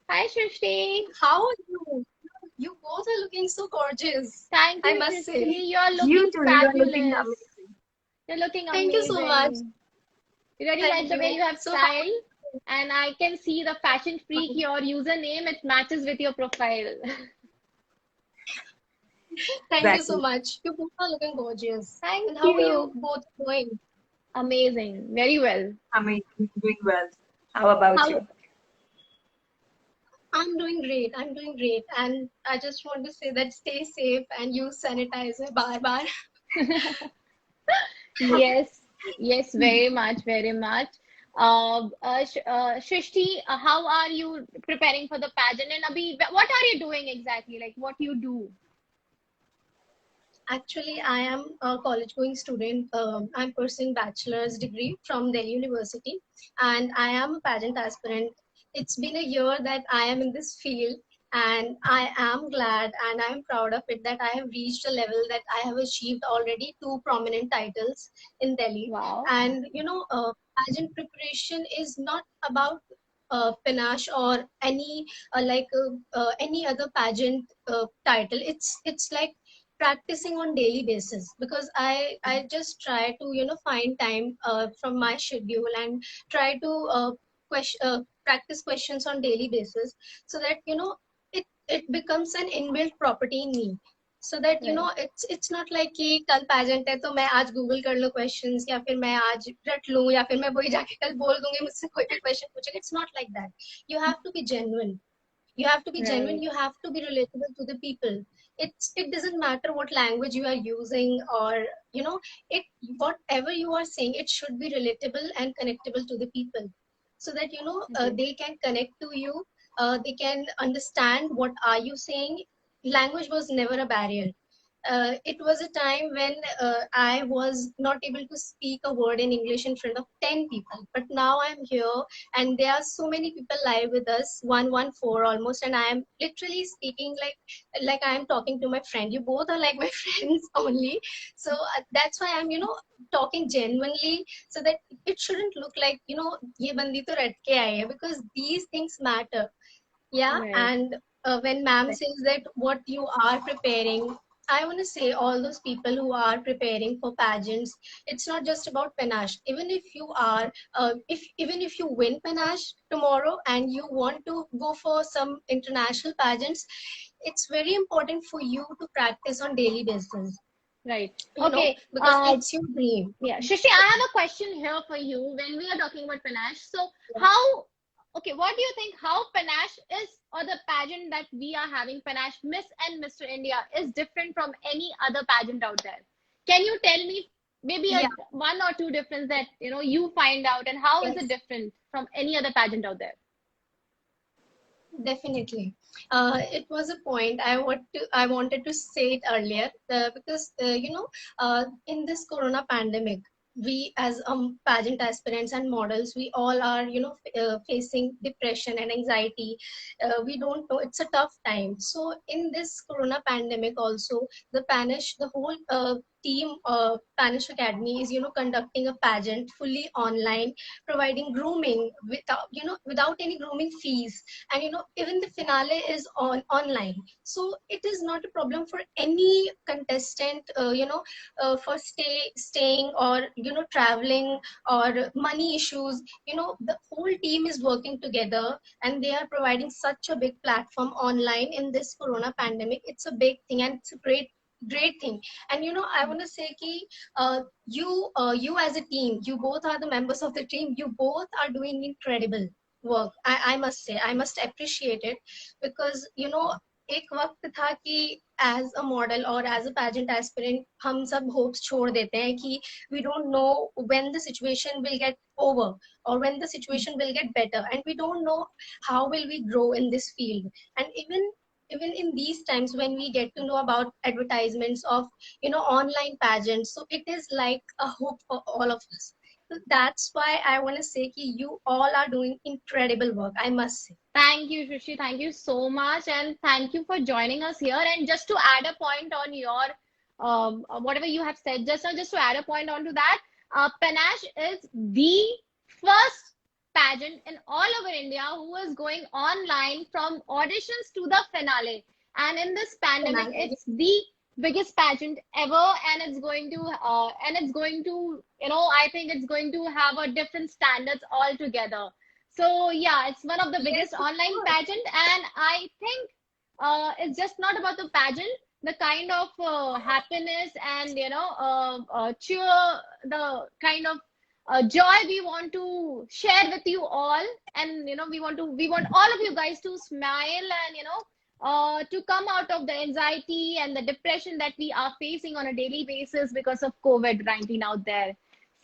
Hi, Shrishti. How are you? You both are looking so gorgeous. Thank I you, must say. Shrishti. You're You looking too. You are looking fabulous. amazing. You're looking Thank you so much. amazing. Really Thank like the way you. you have So style. And I can see the fashion freak, your username, it matches with your profile. thank you so Exactly. much. You both are looking gorgeous. Thank And how are you you. both doing? Amazing. Very well. Amazing. Doing well. How about How? you? I'm doing great. I'm doing great. And I just want to say that stay safe and use sanitizer. Bye bye. Yes, yes, very much, very much. Shrishti, how are you preparing for the pageant? And Abhi, what are you doing exactly? Like what you do? Actually, I am a college going student. I'm pursuing bachelor's degree from Delhi University, and I am a pageant aspirant. It's been a year that I am in this field, and I am glad and I'm proud of it that I have reached a level that I have achieved already two prominent titles in Delhi. Wow. And pageant preparation is not about panache or any other pageant title. It's like practicing on daily basis because I just try to find time from my schedule and try to practice questions on daily basis so that it becomes an inbuilt property in me so that Right. it's not like कि कल pageant है तो मैं आज Google कर लूँ questions या फिर मैं आज रट लूँ या फिर मैं वही जाके कल बोल दूंगी मुझसे कोई भी question पूछेगा. It's not like that. You have to be genuine. You have to be genuine. Right. You have to be relatable to the people. It doesn't matter what language you are using or it whatever you are saying, it should be relatable and connectable to the people so that Okay. they can connect to you. They can understand what are you saying. Language was never a barrier. It was a time when I was not able to speak a word in English in front of 10 people. But now I'm here and there are so many people live with us, 114 almost, and I am literally speaking like I am talking to my friend. You both are like my friends only. So that's why I'm, talking genuinely so that it shouldn't look like, ye bandi to rat ke aayi hai because these things matter. Yeah, Right. and when ma'am says that what you are preparing, I want to say all those people who are preparing for pageants, it's not just about panache. Even if you are, if even if you win panache tomorrow and you want to go for some international pageants, it's very important for you to practice on daily basis. Right. Okay. Because it's your dream. Yeah. Shrishti, I have a question here for you when we are talking about panache. So how, okay, what do you think how panache is or the pageant that we are having, panache Miss and Mr. India, is different from any other pageant out there? Can you tell me maybe a Yeah, one or two difference that you find out, and how is it yes. different from any other pageant out there? Definitely. It was a point I wanted to say it earlier because in this corona pandemic, we as pageant aspirants and models, we all are facing depression and anxiety. We don't know, it's a tough time. So in this corona pandemic also, the whole team Panish Academy is conducting a pageant fully online, providing grooming without any grooming fees, and even the finale is online, so it is not a problem for any contestant for staying or traveling or money issues. The whole team is working together and they are providing such a big platform online in this corona pandemic. It's a big thing and it's a great thing. And I want to say ki you as a team, you both are the members of the team, you both are doing incredible work. I must say, I must appreciate it because एक वक्त था कि as a model or as a pageant aspirant हम सब hopes छोड़ देते हैं कि we don't know when the situation will get over or when the situation will get better, and we don't know how will we grow in this field. And even in these times when we get to know about advertisements of online pageants, so it is like a hope for all of us. So that's why I want to say ki you all are doing incredible work, I must say. Thank you, Shushi. Thank you so much. And thank you for joining us here. And just to add a point on your whatever you have said just now, just to add a point onto that, Panache is the first pageant in all over India who is going online from auditions to the finale. And in this pandemic, it's the biggest pageant ever, and I think it's going to have a different standards altogether. So yeah, it's one of the biggest online pageant, and I think it's just not about the pageant. The kind of happiness and cheer, the kind of joy we want to share with you all, and we want all of you guys to smile and to come out of the anxiety and the depression that we are facing on a daily basis because of COVID-19 out there.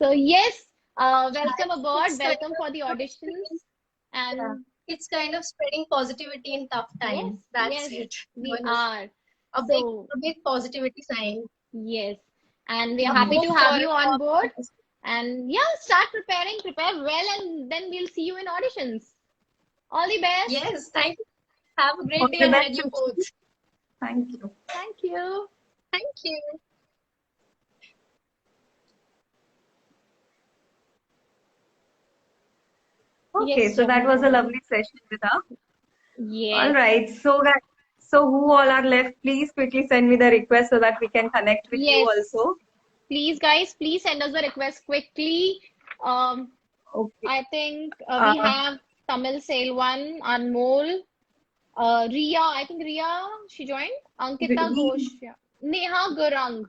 So yes, welcome aboard, welcome for the auditions, and it's kind of spreading positivity in tough times. yes, That's yes, it. we are. A So big positivity sign. yes, and we are I happy hope to have for you on board. And yeah, start preparing, prepare well, and then we'll see you in auditions. All the best. Yes, thank you. Have a great All day the ahead, best, you Shushi. both. Thank you. Thank you. Thank you. Okay, Yes, so that was a Jamuna. lovely session with her. All Yes. right. So guys, so who all are left? Please quickly send me the request so that we can connect with you Yes. also. Please, guys, please send us the request quickly. Okay. I think we Uh, have Tamil Selvan, Anmol, Ria. I think Ria, she joined. Ankita Ghosh, yeah. Neha Gurang.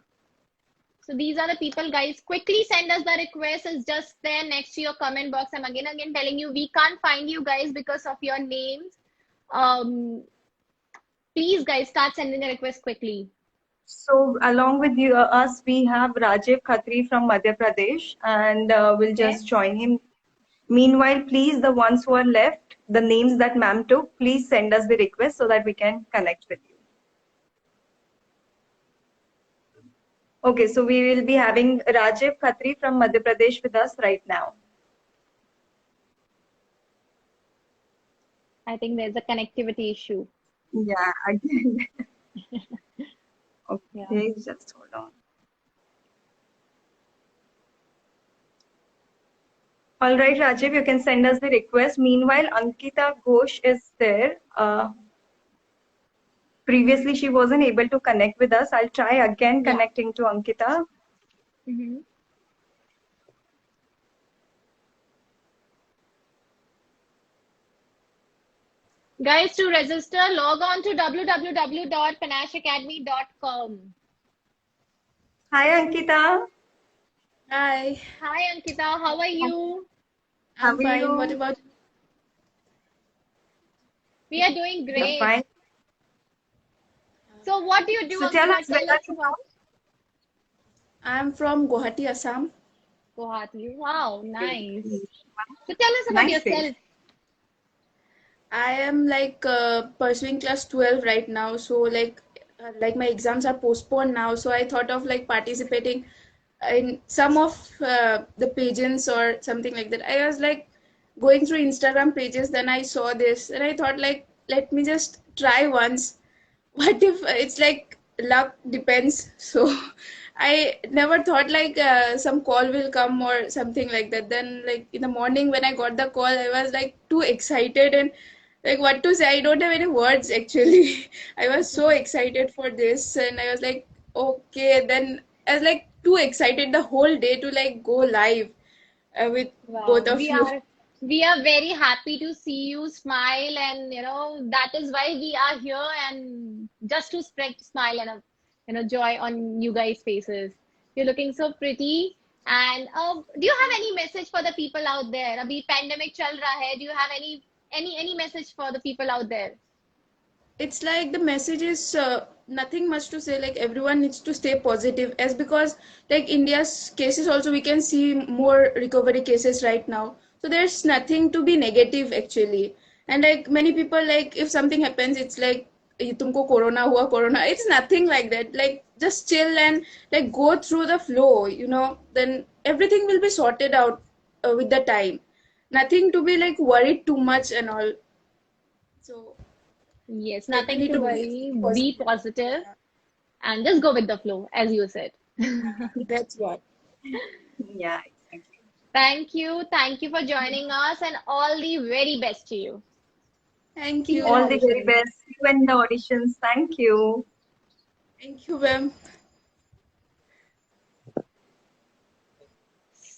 So these are the people, guys. Quickly send us the request. It's just there next to your comment box. I'm again telling you, we can't find you guys because of your names. Please, guys, start sending the request quickly. so along with you, us, we have Rajiv Khatri from Madhya Pradesh, and we'll Okay. just join him. Meanwhile, please, the ones who are left, the names that ma'am took, please send us the request so that we can connect with you. Okay, so we will be having Rajiv Khatri from Madhya Pradesh with us right now. I think there's a connectivity issue. Yeah, again. Yeah. Okay, just hold on. All right, Rajiv, you can send us the request. Meanwhile, Ankita Ghosh is there. Previously, she wasn't able to connect with us. I'll try again Yeah. connecting to Ankita. Mhm. Guys, to register, log on to www.panashacademy.com. Hi, Ankita. Hi, Hi, Ankita. How are you? How I'm are fine. What you? about you? We are doing You're great. fine. So, what do you do, So tell Ankita? us, where Tell are us you about I'm from Guwahati, Assam. Guwahati. Wow, nice. from? So, tell us about Nice place. yourself. I am pursuing class 12 right now, so like my exams are postponed now, so I thought of like participating in some of the pageants or something like that. I was like going through Instagram pages, then I saw this, and I thought like let me just try once. What if it's like luck depends? So I never thought like some call will come or something like that. Then like in the morning when I got the call, I was like too excited and like what to say. I don't have any words actually. I was so excited for this, and I was like okay. Then I was like too excited the whole day to like go live with both Wow, of you. we are very happy to see you smile, and that is why we are here, and just to spread smile and joy on you guys' faces. You're looking so pretty. And do you have any message for the people out there? Abhi pandemic chal raha hai. Do you have any message for the people out there? It's like the message is nothing much to say, like everyone needs to stay positive, as because like India's cases also we can see more recovery cases right now, so there's nothing to be negative actually. And like many people, like if something happens, it's like "ये तुमको corona हुआ corona." It's nothing like that. Like just chill and like go through the flow, then everything will be sorted out. with the time. Nothing to be like worried too much and all. So Yes, like we nothing need to to worry. be Be positive. positive and just go with the flow, as you said. That's what. Yeah, exactly. Thank you. Thank you for joining us and all the very best to you. Thank See you in you. All the very auditions. best. See you in the auditions. Thank you. Thank you, ma'am.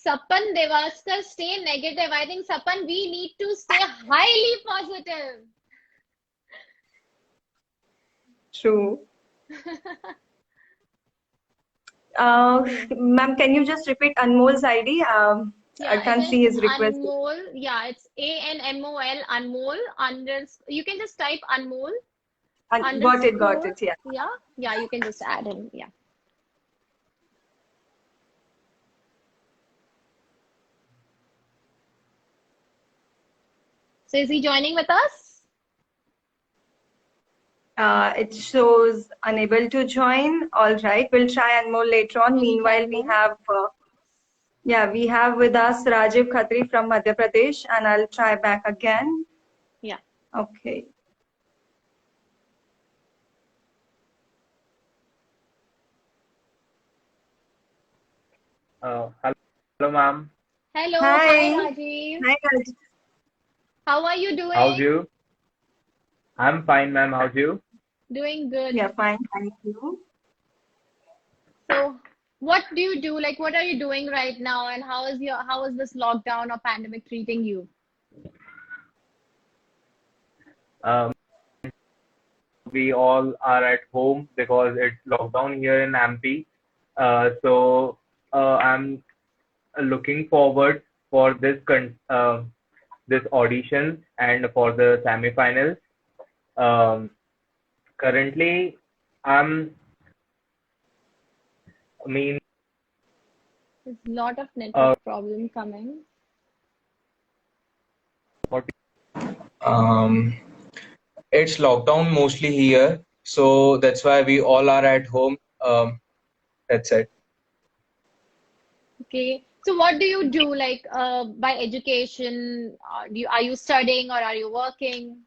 Sapan Devaskar, stay negative. I think, Sapan, we need to stay highly positive. True. Ma'am, can you just repeat Anmol's ID? I Yeah, it can't is see his request. Anmol. Yeah, it's ANMOL, Anmol. You can just type Anmol Got underscore. it. Yeah. Yeah, you can just add him. Yeah. So is he joining with us? It shows unable to join. All right, we'll try Anmol later on. We'll try Meanwhile, we more. have we have with us Rajiv Khatri from Madhya Pradesh, and I'll try back again. Yeah. Okay. Hello, ma'am. Hello. Hi. Hi, Rajiv. Hi, Rajiv. How are you How's doing? you? I'm fine, ma'am. How's you? Doing good. Yeah, fine. Thank you. So, what do you do? Like, what are you doing right now? And how is this lockdown or pandemic treating you? Um, we all are at home because it's lockdown here in MP. I'm looking forward for this audition and for the semifinals. Um, Currently, I'm I mean There's a lot of uh, network problem coming. what Um, it's lockdown mostly here, so that's why we all are at home. That's it. Okay. So, what do you do? Like, by education, are you studying or are you working?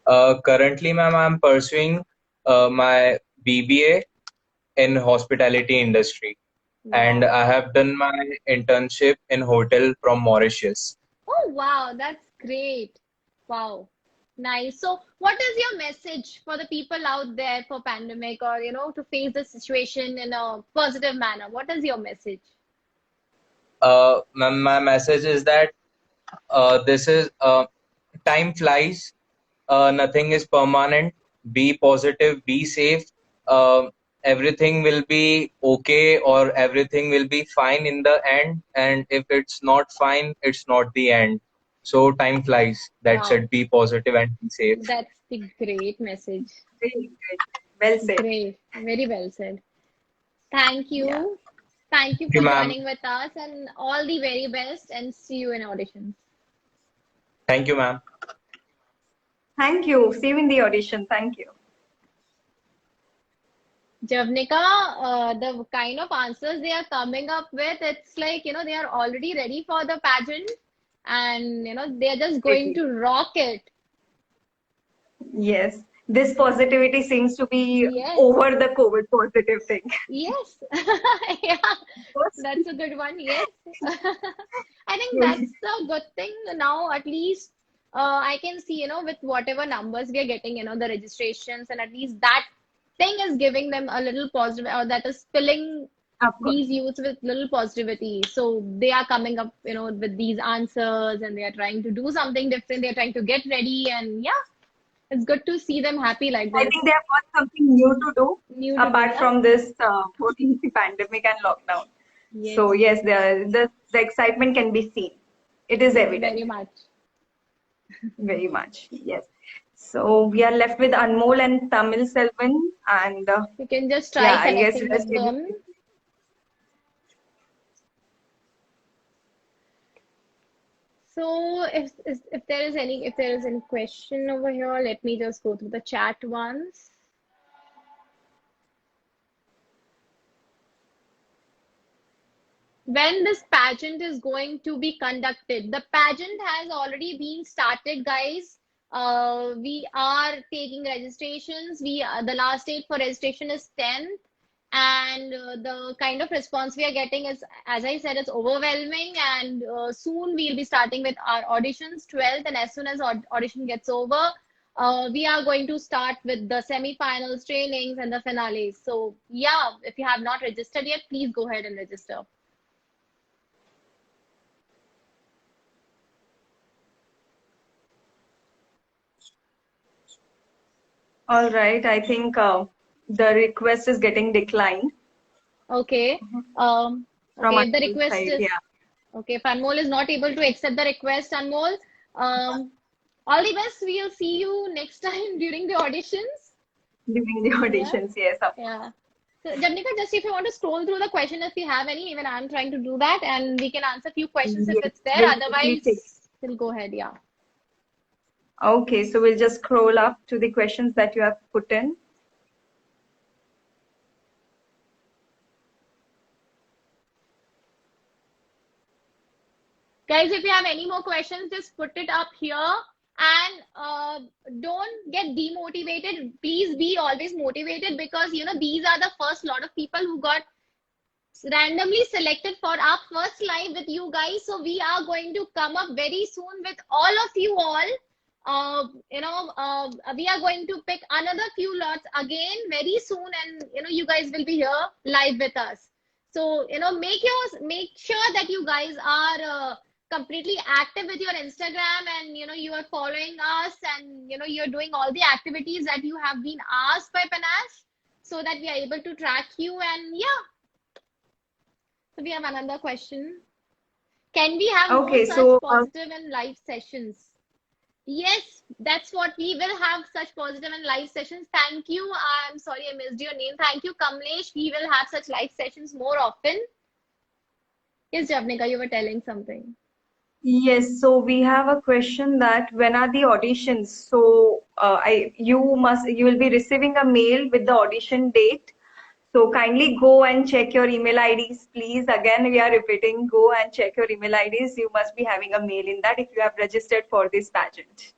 Currently, ma'am, I'm pursuing my BBA in hospitality industry, and Wow. I have done my internship in hotel from Mauritius. Oh, wow. That's great. Wow. Nice. So, what is your message for the people out there for pandemic or, to face the situation in a positive manner? What is your message? Ma'am, my message is that this is time flies. Nothing is permanent. Be positive, be safe. Everything will be okay, or everything will be fine in the end. And if it's not fine, it's not the end. So time flies. That's Wow. it. Be positive and be safe. That's the great message. Great. Well said. Great. Very well said. Thank Yeah. you. Thank you Thank you, for ma'am. joining with us and all the very best and see you in auditions. Thank you, ma'am. Thank you. See you in the audition. Thank you. Javnika, the kind of answers they are coming up with, it's like, they are already ready for the pageant and, they are just going Exactly. to rock it. Yes. This positivity seems to be Yes. over the COVID positive thing. Yes. Yeah. That's a good one. Yes. I think Yes. that's a good thing now. At least I can see, with whatever numbers we are getting, the registrations, and at least that thing is giving them a little positive, or that is filling Of course. these youths with little positivity. So they are coming up, with these answers and they are trying to do something different. They're trying to get ready. And yeah, it's good to see them happy like I this. think they have got something new to do New to do, apart yeah. from this whole pandemic and lockdown. So Yes, yes, the excitement can be seen. It is evident, very much. very much. Yes. So we are left with Anmol and Tamil Selvan, and You can just try yeah, I guess connecting let's with give them. So if there is any question over here, let me just go through the chat once. when this pageant is going to be conducted. The pageant has already been started, guys. We are taking registrations. The last date for registration is 10th, and the kind of response we are getting is, as I said, it's overwhelming. And soon we'll be starting with our auditions 12th, and as soon as audition gets over, we are going to start with the semi-finals, trainings, and the finales. So yeah, if you have not registered yet, please go ahead and register. All right, I think the request is getting declined. Okay. From Okay, if the Anmol's request side, is yeah. okay, if Anmol is not able to accept the request, Anmol, all the best. We'll see you next time during the auditions. During the auditions, yes. Yeah. So, Jabnika, just if you want to scroll through the question, if you have any, even I'm trying to do that, and we can answer a few questions if Yes, it's there. we'll quickly check. Otherwise, we'll go ahead. Yeah. Okay, so we'll just scroll up to the questions that you have put in. Guys, if you have any more questions, just put it up here. And don't get demotivated. Please be always motivated, because these are the first lot of people who got randomly selected for our first live with you guys. So we are going to come up very soon with all of you all. We are going to pick another few lots again very soon, and you guys will be here live with us. So make sure that you guys are completely active with your Instagram, and you are following us, and you're doing all the activities that you have been asked by Panache, so that we are able to track you. And yeah, so we have another question. Can we have more such positive and live sessions? Yes, that's what we will have, such positive and live sessions. Thank you. I'm sorry I missed your name. Thank you, Kamlesh. We will have such live sessions more often. Yes, Javnika, you were telling something. Yes, so we have a question that when are the auditions? So you will be receiving a mail with the audition date. So kindly go and check your email IDs, please. Again, we are repeating, go and check your email IDs. You must be having a mail in that if you have registered for this pageant.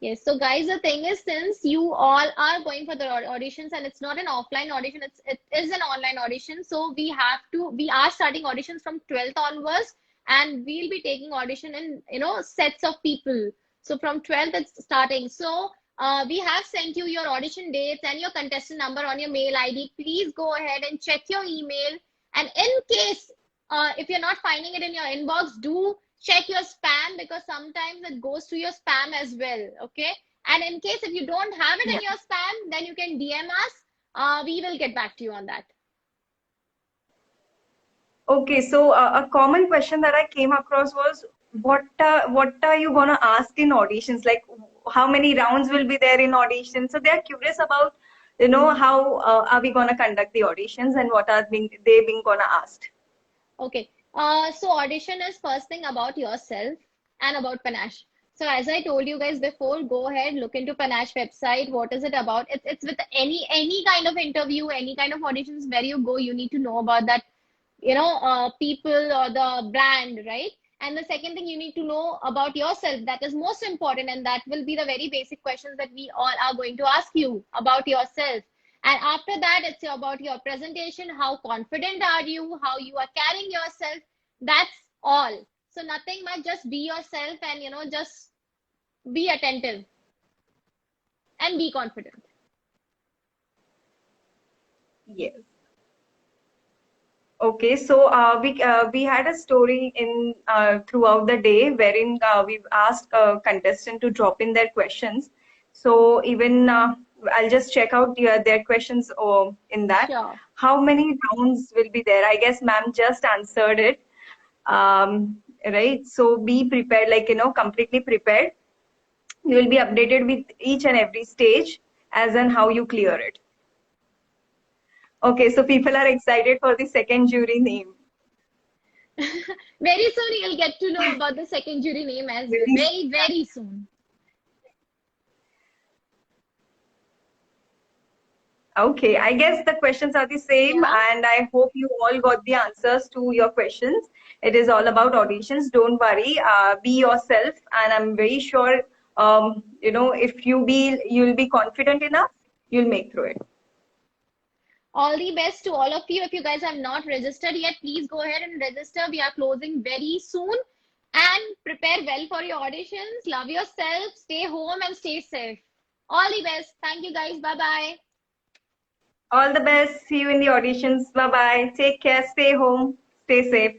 Yes, so guys, the thing is, since you all are going for the auditions, and it's not an offline audition, it is an online audition. So we are starting auditions from 12th onwards, and we'll be taking audition in sets of people. So from 12th it's starting. So we have sent you your audition dates and your contestant number on your mail ID. Please go ahead and check your email. And in case if you're not finding it in your inbox, do check your spam, because sometimes it goes to your spam as well. Okay. And in case if you don't have it in your spam, then you can DM us. We will get back to you on that. Okay, so a common question that I came across was, what are you gonna ask in auditions? Like, how many rounds will be there in auditions? So they're curious about, how are we gonna conduct the auditions, and what are they being gonna asked? Okay, so audition is first thing about yourself and about Panache. So as I told you guys before, go ahead, look into Panache website. What is it about? It's with any kind of interview, any kind of auditions. Where you go, you need to know about that, people or the brand, right? And the second thing, you need to know about yourself. That is most important, and that will be the very basic questions that we all are going to ask you about yourself. And after that, it's about your presentation. How confident are you? How you are carrying yourself? That's all. So nothing much, just be yourself, and just be attentive and be confident. Yes. Okay, so we had a story in throughout the day wherein we've asked a contestant to drop in their questions. So even I'll just check out their questions in that. Sure. How many rounds will be there? I guess ma'am just answered it. Right. So be prepared, completely prepared. You will be updated with each and every stage as and how you clear it. Okay, so people are excited for the second jury name. Very soon you'll get to know about the second jury name as well. Very, very soon. Okay, I guess the questions are the same, Yeah. and I hope you all got the answers to your questions. It is all about auditions. Don't worry, be yourself, and I'm very sure, if you'll be confident enough, you'll make through it. All the best to all of you. If you guys have not registered yet, please go ahead and register. We are closing very soon. And prepare well for your auditions. Love yourself, stay home, and stay safe. All the best. Thank you, guys. Bye bye. All the best. See you in the auditions. Bye bye. Take care. Stay home. Stay safe.